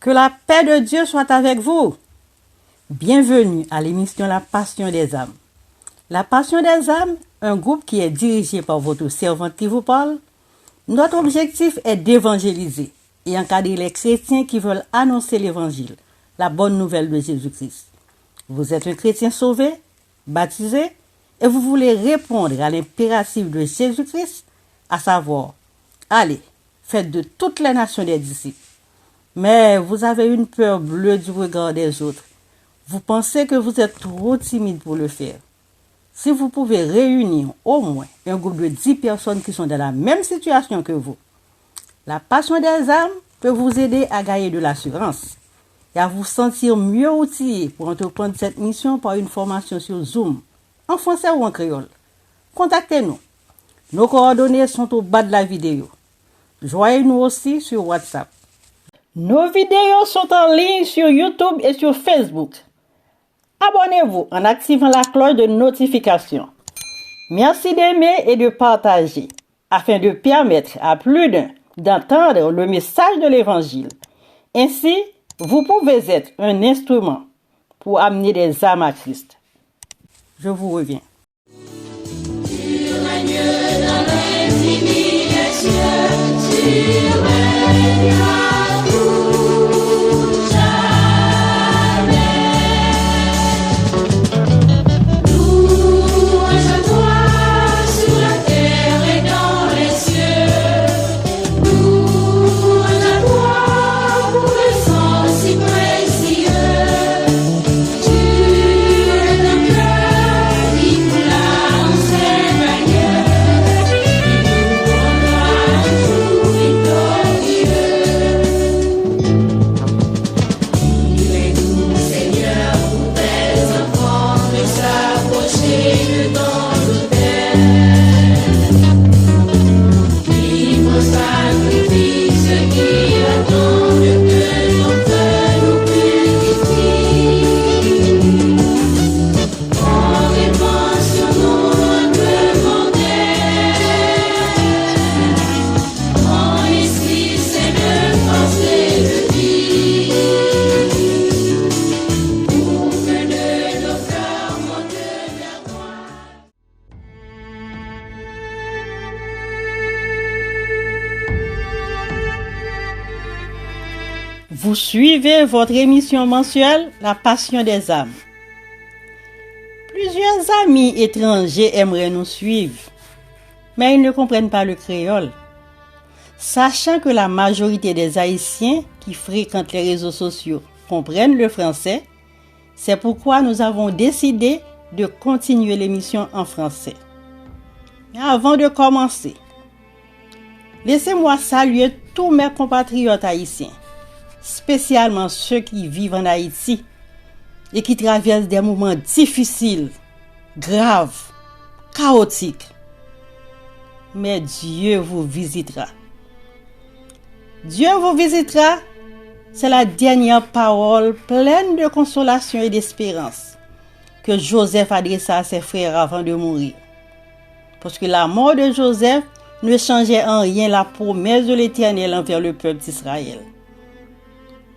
Que la paix de Dieu soit avec vous. Bienvenue à l'émission La Passion des âmes. La Passion des âmes, un groupe qui est dirigé par votre servante qui vous parle. Notre objectif est d'évangéliser et encadrer les chrétiens qui veulent annoncer l'évangile, la bonne nouvelle de Jésus-Christ. Vous êtes un chrétien sauvé, baptisé, et vous voulez répondre à l'impératif de Jésus-Christ, à savoir, allez, faites de toutes les nations des disciples. Mais vous avez une peur bleue du regard des autres. Vous pensez que vous êtes trop timide pour le faire. Si vous pouvez réunir au moins un groupe de 10 personnes qui sont dans la même situation que vous, la passion des âmes peut vous aider à gagner de l'assurance et à vous sentir mieux outillé pour entreprendre cette mission par une formation sur Zoom, en français ou en créole. Contactez-nous. Nos coordonnées sont au bas de la vidéo. Joignez-nous aussi sur WhatsApp. Nos vidéos sont en ligne sur YouTube et sur Facebook. Abonnez-vous en activant la cloche de notification. Merci d'aimer et de partager afin de permettre à plus d'un d'entendre le message de l'Évangile. Ainsi, vous pouvez être un instrument pour amener des âmes à Christ. Je vous reviens. Tu règnes dans l'infini des cieux, tu règnes. Vous suivez votre émission mensuelle La Passion des âmes. Plusieurs amis étrangers aimeraient nous suivre, mais ils ne comprennent pas le créole. Sachant que la majorité des Haïtiens qui fréquentent les réseaux sociaux comprennent le français, c'est pourquoi nous avons décidé de continuer l'émission en français. Mais avant de commencer, laissez-moi saluer tous mes compatriotes haïtiens, spécialement ceux qui vivent en Haïti et qui traversent des moments difficiles, graves, chaotiques. Mais Dieu vous visitera. Dieu vous visitera, c'est la dernière parole pleine de consolation et d'espérance que Joseph adressa à ses frères avant de mourir. Parce que la mort de Joseph ne changeait en rien la promesse de l'Éternel envers le peuple d'Israël.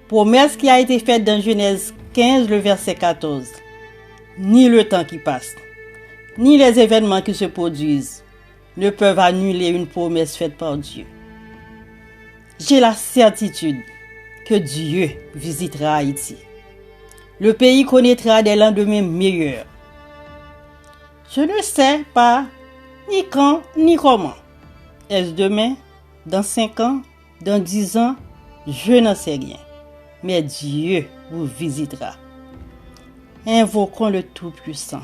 Promesse qui a été faite dans Genèse 15, le verset 14. Ni le temps qui passe, ni les événements qui se produisent ne peuvent annuler une promesse faite par Dieu. J'ai la certitude que Dieu visitera Haïti. Le pays connaîtra des lendemains meilleurs. Je ne sais pas ni quand ni comment. Est-ce demain, dans 5 ans, dans 10 ans? Je n'en sais rien. Mais Dieu vous visitera. Invoquons le Tout-Puissant.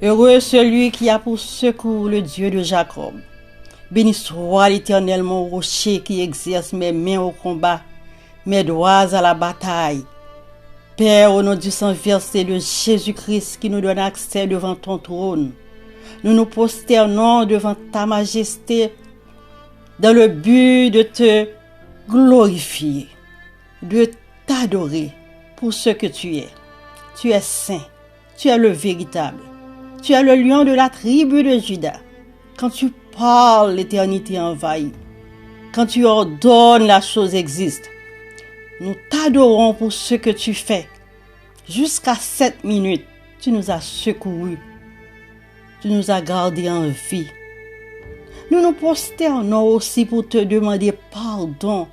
Heureux celui qui a pour secours le Dieu de Jacob. Béni soit l'Éternel, mon rocher qui exerce mes mains au combat, mes doigts à la bataille. Père, au nom du sang versé de Jésus-Christ qui nous donne accès devant ton trône, nous nous prosternons devant ta majesté dans le but de te glorifier, de t'adorer pour ce que tu es. Tu es saint, tu es le véritable, tu es le lion de la tribu de Juda. Quand tu parles, l'éternité envahit. Quand tu ordonnes, la chose existe. Nous t'adorons pour ce que tu fais. Jusqu'à 7 minutes, tu nous as secourus. Tu nous as gardés en vie. Nous nous prosternons aussi pour te demander pardon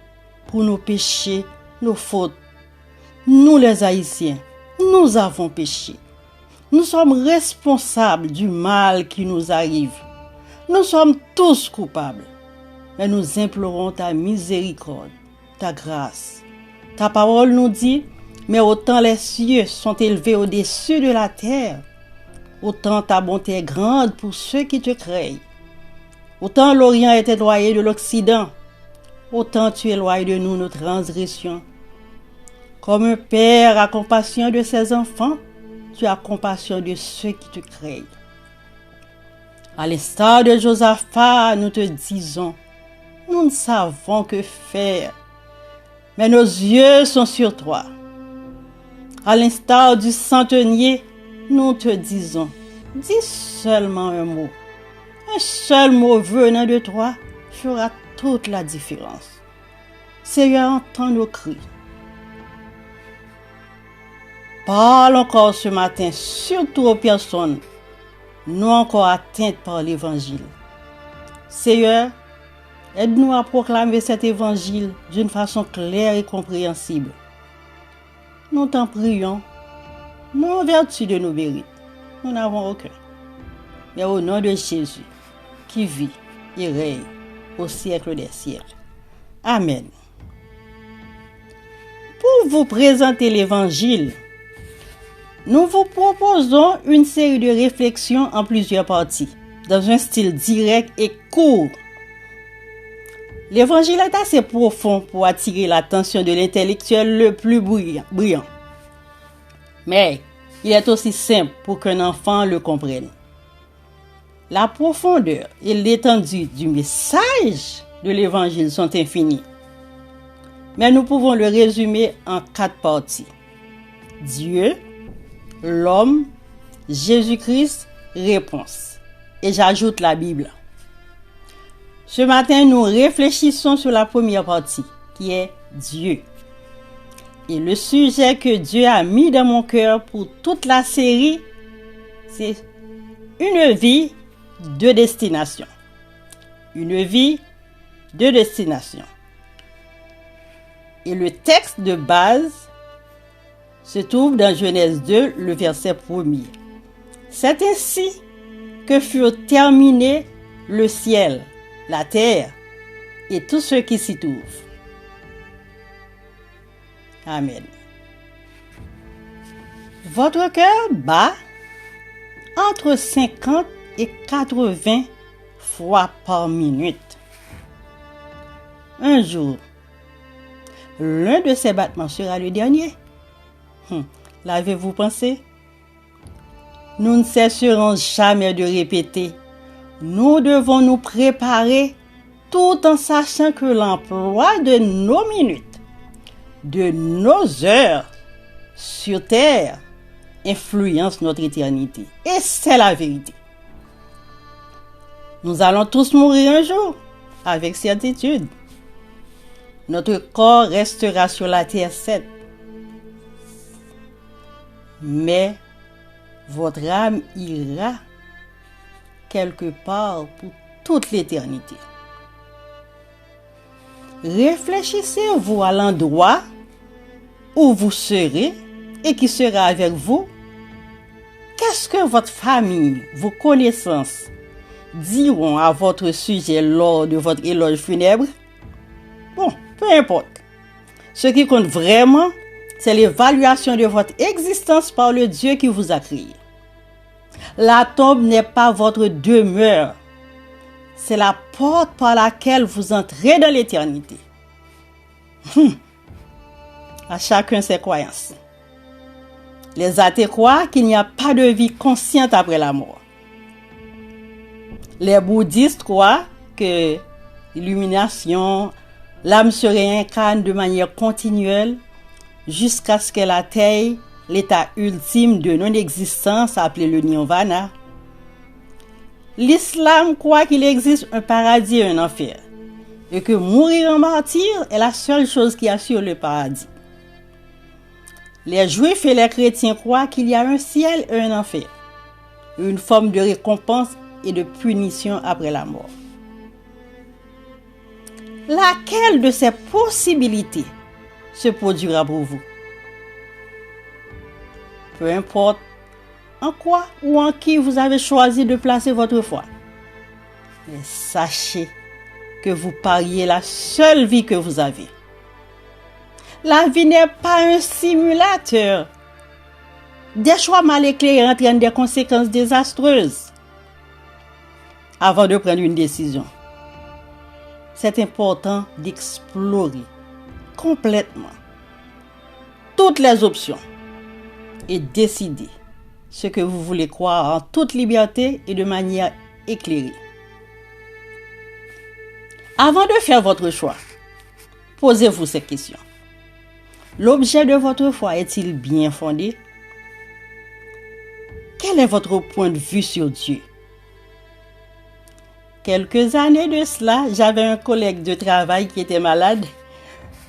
pour nos péchés, nos fautes. Nous les Haïtiens, nous avons péché. Nous sommes responsables du mal qui nous arrive. Nous sommes tous coupables. Mais nous implorons ta miséricorde, ta grâce. Ta parole nous dit, mais autant les cieux sont élevés au-dessus de la terre, autant ta bonté est grande pour ceux qui te craignent. Autant l'Orient est éloigné de l'Occident, autant tu éloignes de nous nos transgressions. Comme un père a compassion de ses enfants, tu as compassion de ceux qui te craignent. À l'instar de Josaphat, nous te disons, nous ne savons que faire, mais nos yeux sont sur toi. À l'instar du centenier, nous te disons, dis seulement un mot. Un seul mot venant de toi fera toute la différence. Seigneur, entends nos cris. Parle encore ce matin, surtout aux personnes non encore atteintes par l'Évangile. Seigneur, aide-nous à proclamer cet Évangile d'une façon claire et compréhensible. Nous t'en prions, non en vertu de nos mérites, nous n'avons aucun, mais au nom de Jésus, qui vit et règne au siècle des siècles. Amen. Pour vous présenter l'Évangile, nous vous proposons une série de réflexions en plusieurs parties, dans un style direct et court. L'Évangile est assez profond pour attirer l'attention de l'intellectuel le plus brillant. Mais il est aussi simple pour qu'un enfant le comprenne. La profondeur et l'étendue du message de l'Évangile sont infinies. Mais nous pouvons le résumer en 4 parties. Dieu, l'homme, Jésus-Christ, réponse. Et j'ajoute la Bible. Ce matin, nous réfléchissons sur la première partie, qui est Dieu. Et le sujet que Dieu a mis dans mon cœur pour toute la série, c'est une vie de destination. Une vie de destination. Et le texte de base se trouve dans Genèse 2, le verset 1er. C'est ainsi que furent terminés le ciel, la terre et tout ce qui s'y trouve. Amen. Votre cœur bat entre 50 et 80 fois par minute. Un jour, l'un de ces battements sera le dernier. L'avez-vous pensé? Nous ne cesserons jamais de répéter. Nous devons nous préparer tout en sachant que l'emploi de nos minutes, de nos heures sur terre influence notre éternité. Et c'est la vérité. Nous allons tous mourir un jour, avec certitude. Notre corps restera sur la terre 7. Mais votre âme ira quelque part pour toute l'éternité. Réfléchissez-vous à l'endroit où vous serez et qui sera avec vous. Qu'est-ce que votre famille, vos connaissances diront à votre sujet lors de votre éloge funèbre? Bon, peu importe. Ce qui compte vraiment, c'est l'évaluation de votre existence par le Dieu qui vous a créé. La tombe n'est pas votre demeure. C'est la porte par laquelle vous entrez dans l'éternité. À chacun ses croyances. Les athées croient qu'il n'y a pas de vie consciente après la mort. Les bouddhistes croient que l'illumination, l'âme se réincarne de manière continuelle jusqu'à ce qu'elle atteigne l'état ultime de non-existence appelé le nirvana. L'islam croit qu'il existe un paradis et un enfer, et que mourir en martyr est la seule chose qui assure le paradis. Les Juifs et les chrétiens croient qu'il y a un ciel et un enfer, une forme de récompense et de punition après la mort. Laquelle de ces possibilités se produira pour vous? Peu importe en quoi ou en qui vous avez choisi de placer votre foi, mais sachez que vous pariez la seule vie que vous avez. La vie n'est pas un simulateur. Des choix mal éclairés entraînent des conséquences désastreuses. Avant de prendre une décision, c'est important d'explorer complètement toutes les options et décider ce que vous voulez croire en toute liberté et de manière éclairée. Avant de faire votre choix, posez-vous ces questions. L'objet de votre foi est-il bien fondé? Quel est votre point de vue sur Dieu? Quelques années de cela, j'avais un collègue de travail qui était malade.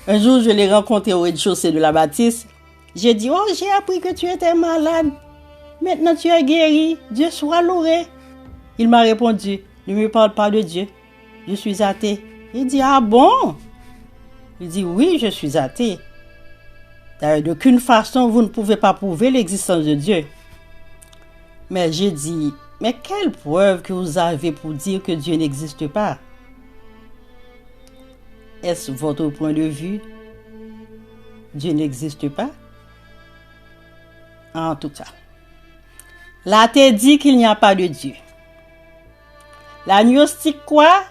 Un jour, je l'ai rencontré au rez-de-chaussée de la bâtisse. J'ai dit, oh, j'ai appris que tu étais malade. Maintenant, tu es guéri. Dieu soit loué. Il m'a répondu, ne me parle pas de Dieu. Je suis athée. Il dit, ah bon? Il dit, oui, je suis athée. D'aucune façon, vous ne pouvez pas prouver l'existence de Dieu. Mais j'ai dit, mais quelle preuve que vous avez pour dire que Dieu n'existe pas? Est-ce votre point de vue? Dieu n'existe pas? En tout cas, l'athée dit qu'il n'y a pas de Dieu. L'agnostique croit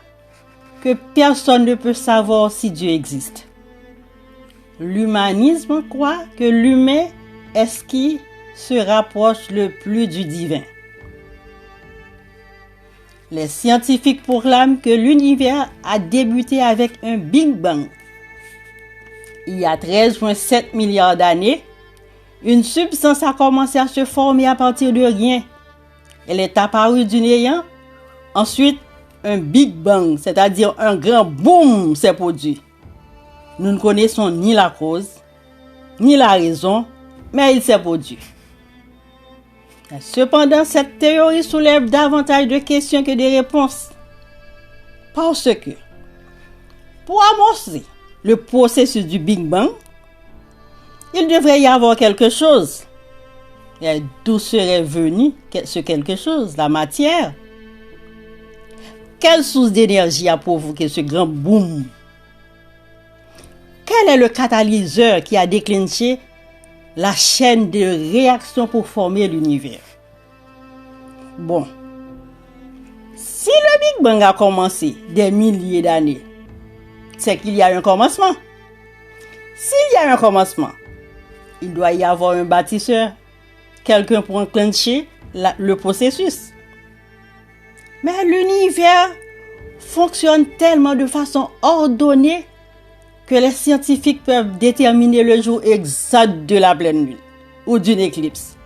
que personne ne peut savoir si Dieu existe. L'humanisme croit que l'humain est ce qui se rapproche le plus du divin. Les scientifiques proclament que l'univers a débuté avec un Big Bang. Il y a 13,7 milliards d'années, une substance a commencé à se former à partir de rien. Elle est apparue du néant. Ensuite, un Big Bang, c'est-à-dire un grand boom, s'est produit. Nous ne connaissons ni la cause, ni la raison, mais il s'est produit. Cependant, cette théorie soulève davantage de questions que de réponses. Parce que, pour amorcer le processus du Big Bang, il devrait y avoir quelque chose. Et d'où serait venu ce quelque chose? La matière. Quelle source d'énergie a provoqué ce grand boom? Quel est le catalyseur qui a déclenché la chaîne de réaction pour former l'univers? Bon, si le Big Bang a commencé des milliers d'années, c'est qu'il y a un commencement. S'il y a un commencement, il doit y avoir un bâtisseur, quelqu'un pour enclencher le processus. Mais l'univers fonctionne tellement de façon ordonnée que les scientifiques peuvent déterminer le jour exact de la pleine lune ou d'une éclipse.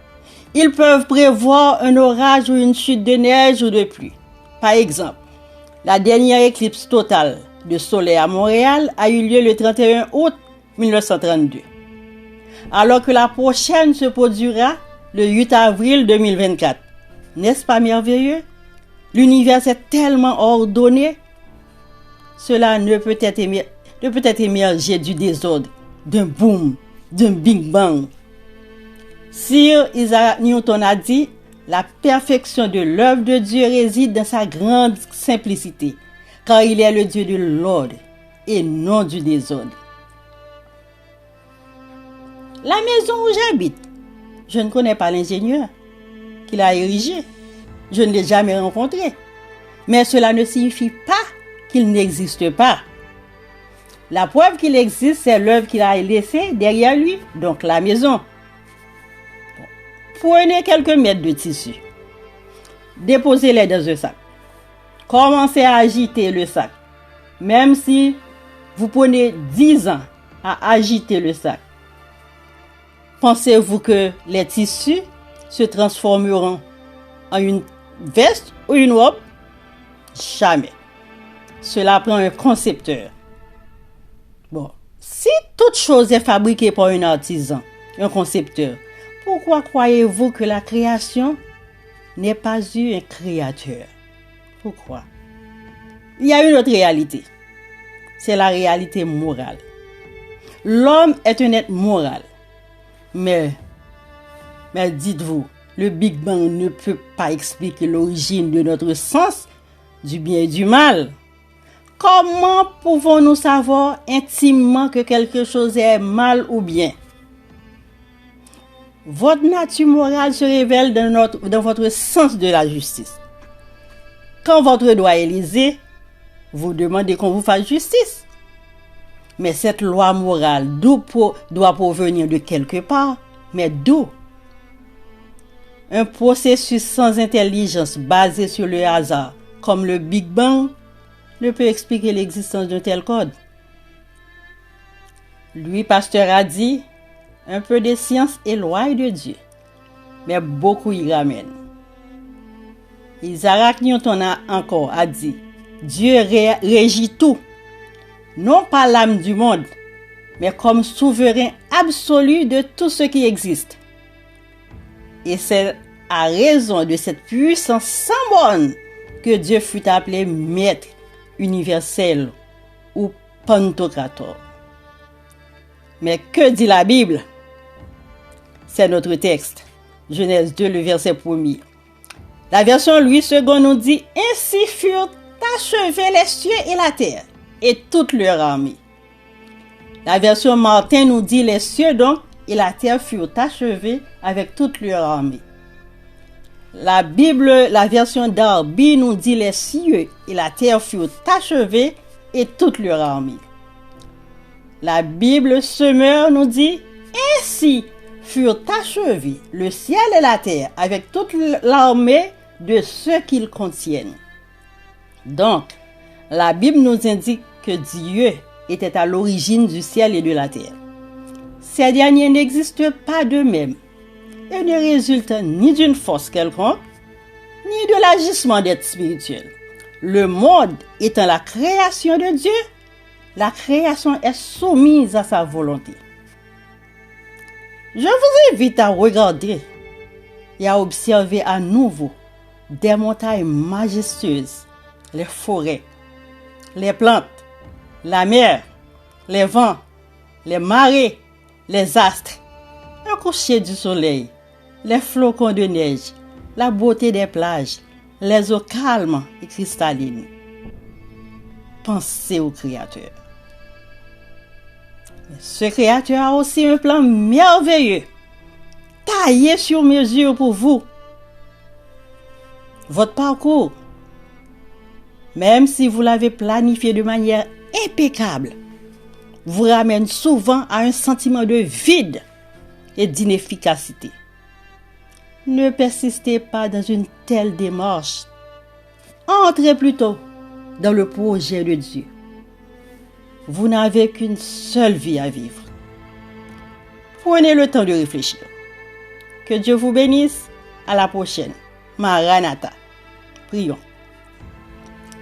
Ils peuvent prévoir un orage ou une chute de neige ou de pluie. Par exemple, la dernière éclipse totale de soleil à Montréal a eu lieu le 31 août 1932, alors que la prochaine se produira le 8 avril 2024. N'est-ce pas merveilleux? L'univers est tellement ordonné, cela ne peut être émerger du désordre, d'un boom, d'un Big Bang. Sir Isaac Newton a dit, la perfection de l'œuvre de Dieu réside dans sa grande simplicité, car il est le Dieu de l'ordre et non du désordre. La maison où j'habite, je ne connais pas l'ingénieur qui l'a érigée. Je ne l'ai jamais rencontré. Mais cela ne signifie pas qu'il n'existe pas. La preuve qu'il existe, c'est l'œuvre qu'il a laissée derrière lui, donc la maison. Prenez quelques mètres de tissu. Déposez-les dans un sac. Commencez à agiter le sac. Même si vous prenez 10 ans à agiter le sac, pensez-vous que les tissus se transformeront en une veste ou une robe? Jamais. Cela prend un concepteur. Bon, si toute chose est fabriquée par un un concepteur. Pourquoi croyez-vous que la création n'ait pas eu un créateur? Pourquoi? Il y a une autre réalité. C'est la réalité morale. L'homme est un être moral. Mais dites-vous, le Big Bang ne peut pas expliquer l'origine de notre sens du bien et du mal. Comment pouvons-nous savoir intimement que quelque chose est mal ou bien? Votre nature morale se révèle dans votre sens de la justice. Quand votre doigt est lésé, vous demandez qu'on vous fasse justice. Mais cette loi morale doit provenir de quelque part. Mais d'où? Un processus sans intelligence basé sur le hasard, comme le Big Bang, ne peut expliquer l'existence d'un tel code. Louis Pasteur a dit, un peu de science éloigne de Dieu, mais beaucoup y ramène. Isaac Newton a dit, Dieu régit tout, non pas l'âme du monde, mais comme souverain absolu de tout ce qui existe. Et c'est à raison de cette puissance sans borne que Dieu fut appelé Maître universel ou Pantocrator. Mais que dit la Bible? C'est notre texte, Genèse 2, le verset 1er. La version Louis II nous dit, ainsi furent achevés les cieux et la terre, et toute leur armée. La version Martin nous dit, les cieux donc et la terre furent achevés avec toute leur armée. La Bible, la version Darby nous dit, les cieux et la terre furent achevés et toute leur armée. La Bible Semeur nous dit, ainsi furent achevés le ciel et la terre avec toute l'armée de ceux qu'ils contiennent. Donc, la Bible nous indique que Dieu était à l'origine du ciel et de la terre. Ces derniers n'existent pas d'eux-mêmes et ne résultent ni d'une force quelconque, ni de l'agissement d'êtres spirituels. Le monde étant la création de Dieu, la création est soumise à sa volonté. Je vous invite à regarder et à observer à nouveau des montagnes majestueuses, les forêts, les plantes, la mer, les vents, les marées, les astres, un coucher du soleil, les flocons de neige, la beauté des plages, les eaux calmes et cristallines. Pensez au Créateur. Ce Créateur a aussi un plan merveilleux, taillé sur mesure pour vous. Votre parcours, même si vous l'avez planifié de manière impeccable, vous ramène souvent à un sentiment de vide et d'inefficacité. Ne persistez pas dans une telle démarche. Entrez plutôt dans le projet de Dieu. Vous n'avez qu'une seule vie à vivre. Prenez le temps de réfléchir. Que Dieu vous bénisse. À la prochaine. Maranatha. Prions.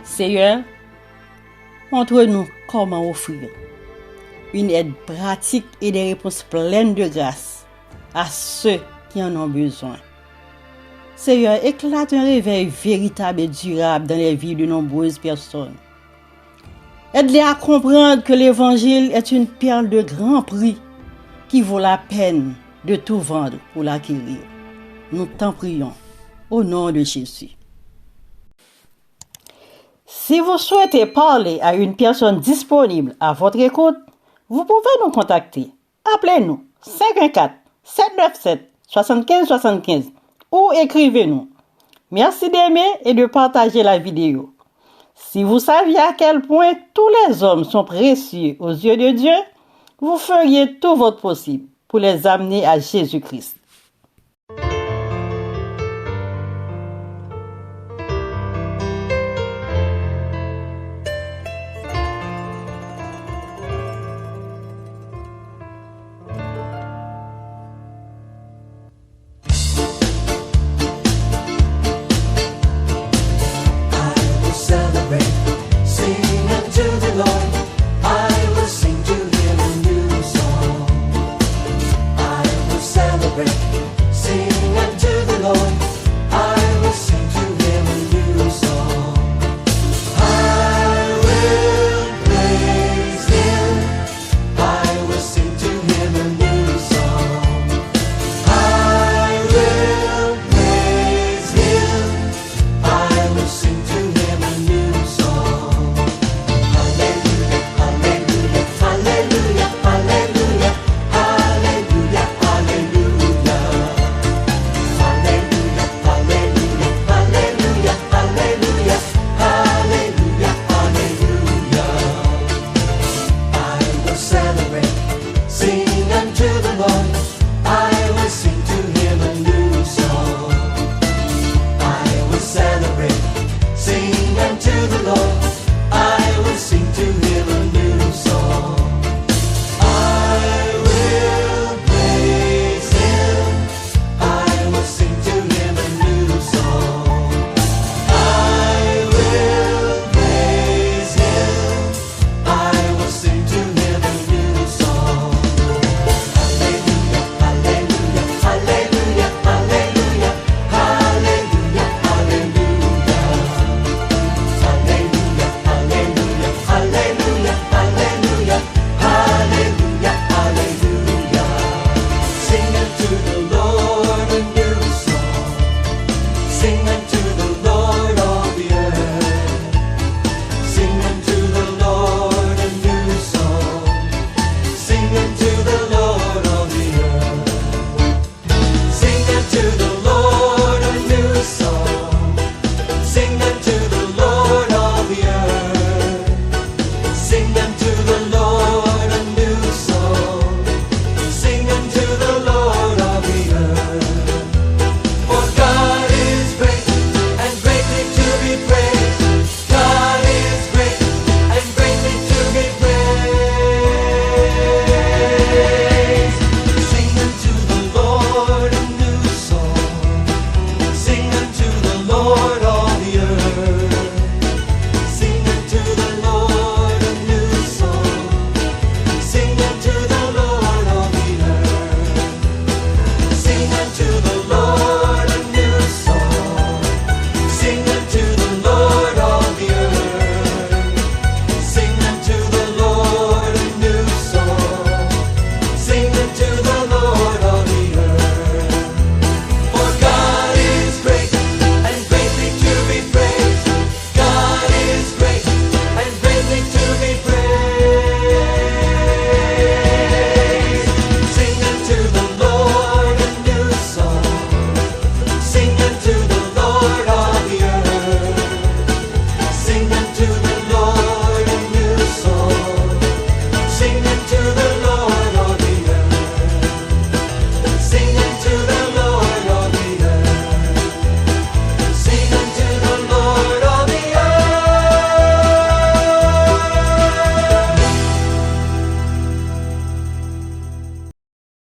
Seigneur, montre-nous comment offrir une aide pratique et des réponses pleines de grâce à ceux qui en ont besoin. Seigneur, éclate un réveil véritable et durable dans les vies de nombreuses personnes. Aide-les à comprendre que l'Évangile est une perle de grand prix qui vaut la peine de tout vendre pour l'acquérir. Nous t'en prions, au nom de Jésus. Si vous souhaitez parler à une personne disponible à votre écoute, vous pouvez nous contacter. Appelez-nous 514-797-7575 ou écrivez-nous. Merci d'aimer et de partager la vidéo. Si vous saviez à quel point tous les hommes sont précieux aux yeux de Dieu, vous feriez tout votre possible pour les amener à Jésus-Christ.